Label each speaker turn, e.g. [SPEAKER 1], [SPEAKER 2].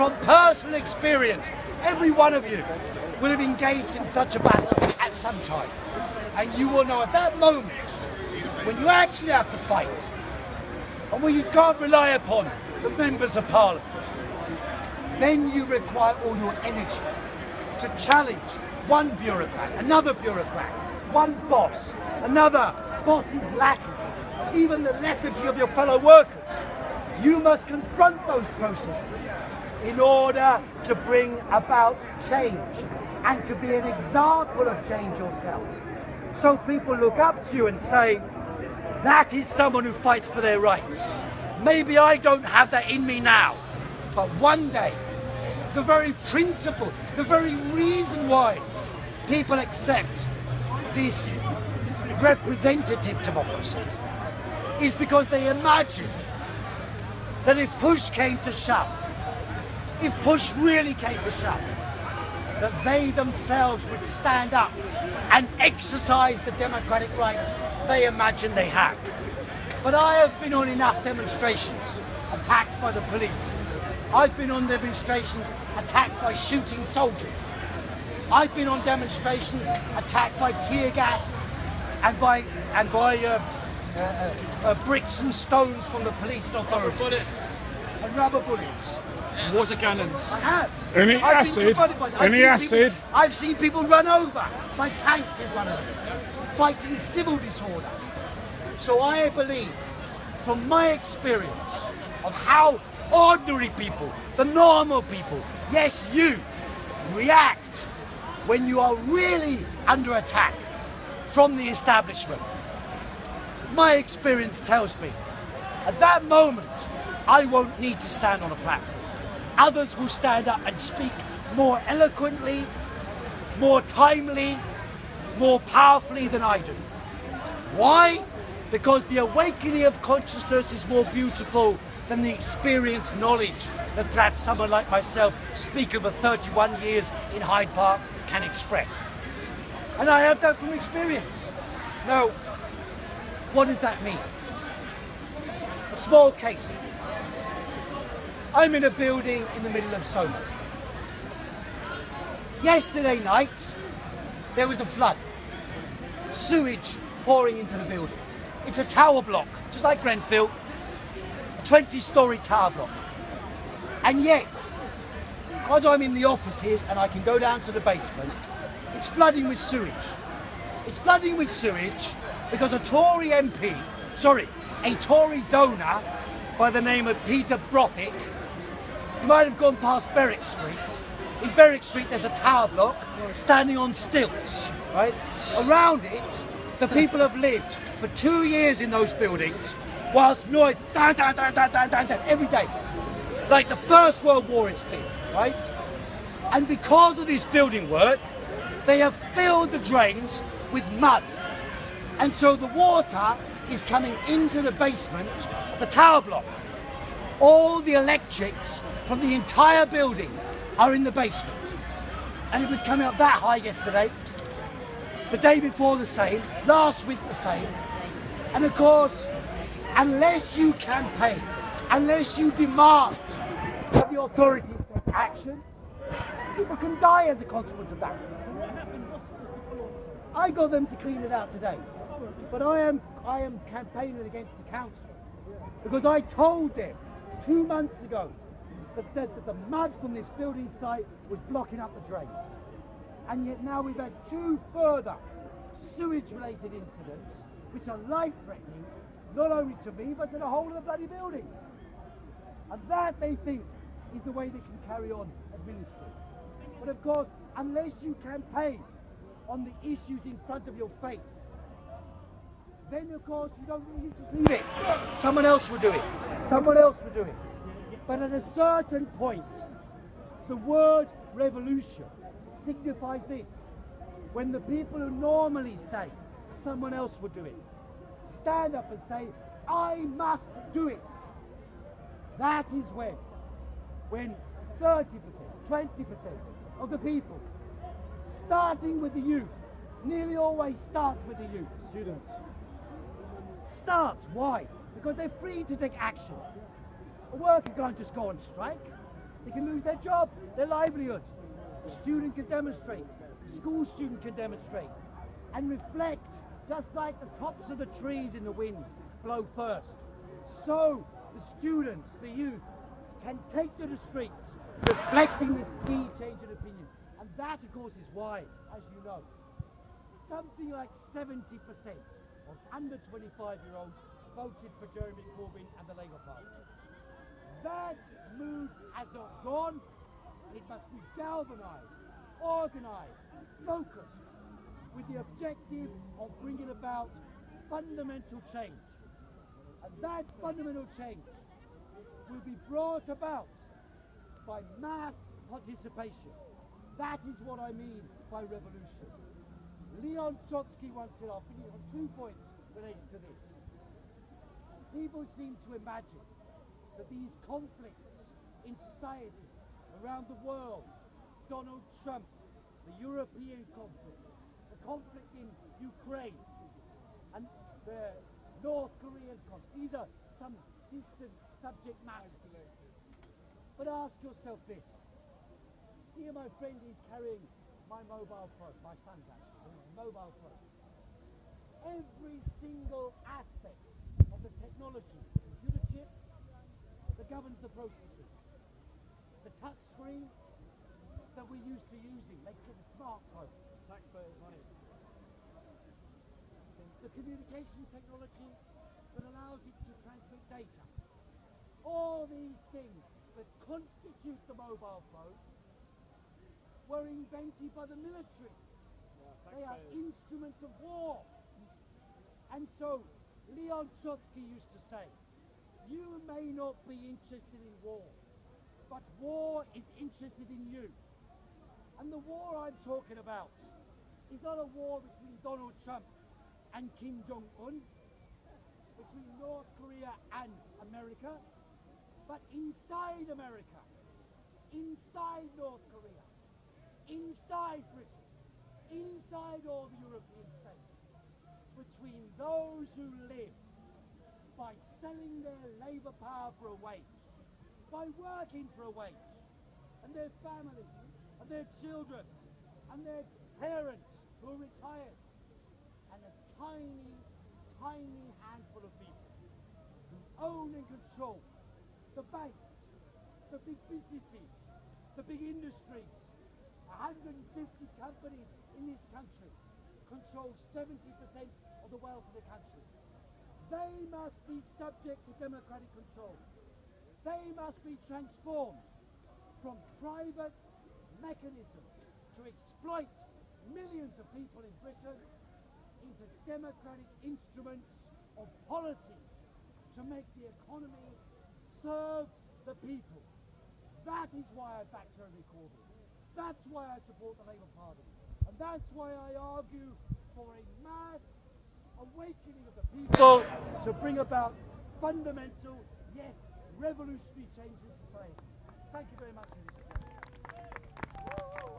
[SPEAKER 1] from personal experience, every one of you will have engaged in such a battle at some time. And you will know at that moment, when you actually have to fight, and when you can't rely upon the members of Parliament, then you require all your energy to challenge one bureaucrat, another bureaucrat, one boss, another boss's lackey, even the lethargy of your fellow workers. You must confront those processes in order to bring about change and to be an example of change yourself. So people look up to you and say, that is someone who fights for their rights. Maybe I don't have that in me now, but one day, the very principle, the very reason why people accept this representative democracy is because they imagine that if push came to shove, if push really came to shove, that they themselves would stand up and exercise the democratic rights they imagine they have. But I have been on enough demonstrations attacked by the police. I've been on demonstrations attacked by shooting soldiers. I've been on demonstrations attacked by tear gas and by bricks and stones from the police and authorities. And rubber bullets.
[SPEAKER 2] Water cannons.
[SPEAKER 1] I have.
[SPEAKER 3] Any acid? Any acid?
[SPEAKER 1] I've seen people run over by tanks in front of them, fighting civil disorder. So I believe, from my experience of how ordinary people, the normal people, yes you, react when you are really under attack from the establishment. My experience tells me, at that moment, I won't need to stand on a platform. Others will stand up and speak more eloquently, more timely, more powerfully than I do. Why? Because the awakening of consciousness is more beautiful than the experienced knowledge that perhaps someone like myself, speaker of 31 years in Hyde Park, can express. And I have that from experience. Now, what does that mean? A small case. I'm in a building in the middle of Soho. Yesterday night, there was a flood. Sewage pouring into the building. It's a tower block, just like Grenfell, a 20-storey tower block. And yet, because I'm in the offices and I can go down to the basement, it's flooding with sewage. It's flooding with sewage because a Tory donor by the name of Peter Brothick, you might have gone past Berwick Street. In Berwick Street there's a tower block standing on stilts, right? Around it, the people have lived for 2 years in those buildings, whilst noise, down, every day. Like the First World War it's been, right? And because of this building work, they have filled the drains with mud. And so the water is coming into the basement of the tower block. All the electrics from the entire building are in the basement. And it was coming up that high yesterday, the day before the same, last week the same. And of course, unless you campaign, unless you demand that the authorities take action, people can die as a consequence of that. I got them to clean it out today, but I am campaigning against the council because I told them 2 months ago that the mud from this building site was blocking up the drains. And yet now we've had 2 further sewage-related incidents which are life-threatening, not only to me but to the whole of the bloody building. And that, they think, is the way they can carry on administering. But of course, unless you campaign on the issues in front of your face, then of course you just leave it. Someone else will do it. Someone else will do it. But at a certain point, the word revolution signifies this. When the people who normally say someone else will do it, stand up and say, I must do it. That is when 30%, 20% of the people, starting with the youth, nearly always starts with the youth. Students. Starts. Why? Because they're free to take action. A worker can't just go on strike. They can lose their job, their livelihood. The student can demonstrate, the school student can demonstrate, and reflect, just like the tops of the trees in the wind blow first. So the students, the youth, can take to the streets, reflecting this sea change in opinion. And that, of course, is why, as you know, something like 70% of under 25-year-olds voted for Jeremy Corbyn and the Labour Party. That mood has not gone, and it must be galvanised, organised, focused, with the objective of bringing about fundamental change. And that fundamental change will be brought about by mass participation. That is what I mean by revolution. Leon Trotsky once said, I'll finish on 2 points related to this. People seem to imagine that these conflicts in society around the world, Donald Trump, the European conflict, the conflict in Ukraine, and the North Korean conflict, these are some distant subject matters. But ask yourself this. Here my friend is carrying my mobile phone, my son's actually, mobile phone. Every single aspect of the technology, the computer chip that governs the processing, the touch screen that we're used to using, makes it a smartphone. Taxpayers' money. The communication technology that allows it to transmit data. All these things that constitute the mobile phone were invented by the military. They are instruments of war. And so Leon Trotsky used to say, you may not be interested in war, but war is interested in you. And the war I'm talking about is not a war between Donald Trump and Kim Jong-un, between North Korea and America, but inside America, inside North Korea, inside Britain, inside all the European states, between those who live by selling their labour power for a wage, by working for a wage, and their families, and their children, and their parents who are retired, and a tiny, tiny handful of people who own and control the banks, the big businesses, the big industries. 150 companies in this country control 70% of the wealth of the country. They must be subject to democratic control. They must be transformed from private mechanisms to exploit millions of people in Britain into democratic instruments of policy to make the economy serve the people. That is why I back Jeremy Corbyn. That's why I support the Labour Party. And that's why I argue for a mass awakening of the people to bring about fundamental, yes, revolutionary change in society. Thank you very much, ladies and gentlemen.